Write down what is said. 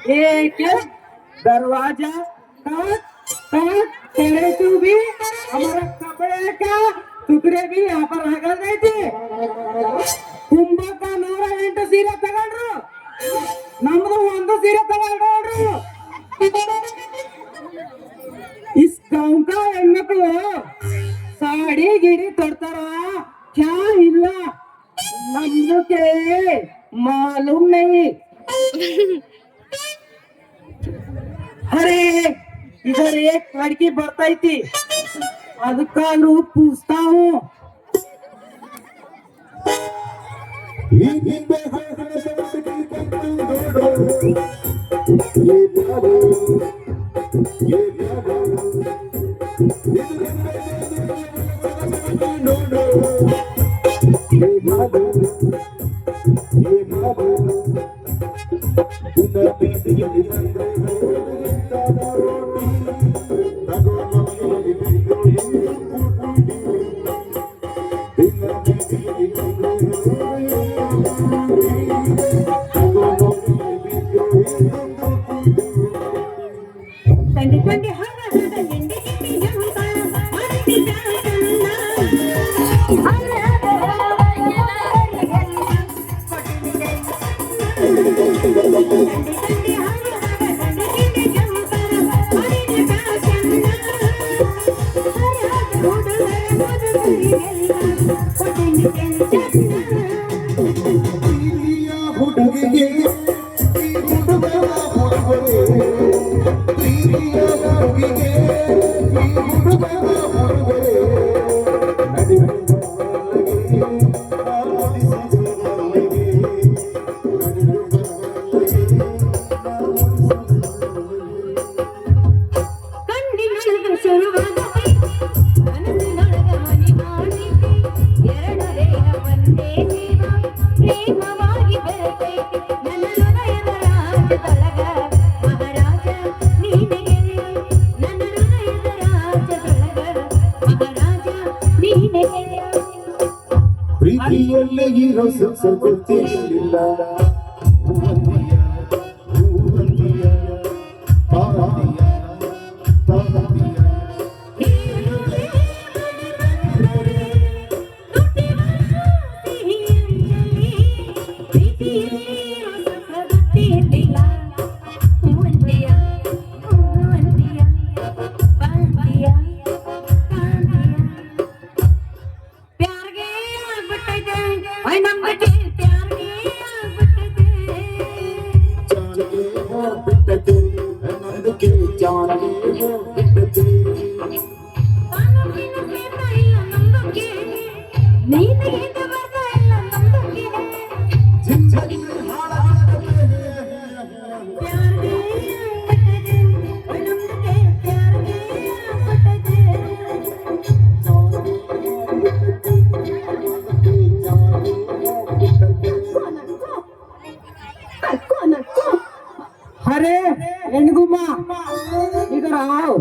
एक एक दरवाजा काट काट तेरे तू भी हमारा कपड़े का टुकड़े भी यहाँ पर लगा देते कुंभಕ 108 ಸೀರೆ ತಗೊಂಡ್ರು ನಮ್ದು ಒಂದು ಸೀರೆ ತಗೊಂಡ್ರು इस गांव का ಹೆಣ್ಮಕ್ಳು साड़ी गिड़ी ತೊಡ್ತಾರ क्या ಇಲ್ಲ नम्बू के मालूम नहीं अरे इधर एक लड़की बताई थी ಅದಕ್ಕೆ रूप पूछता हूँ ಪ್ರೀತಿಯಲ್ಲೇ ಇರೋ ಸುಖ ಗೊತ್ತಿರಲಿಲ್ಲ अरे एंडगुमा इधर आओ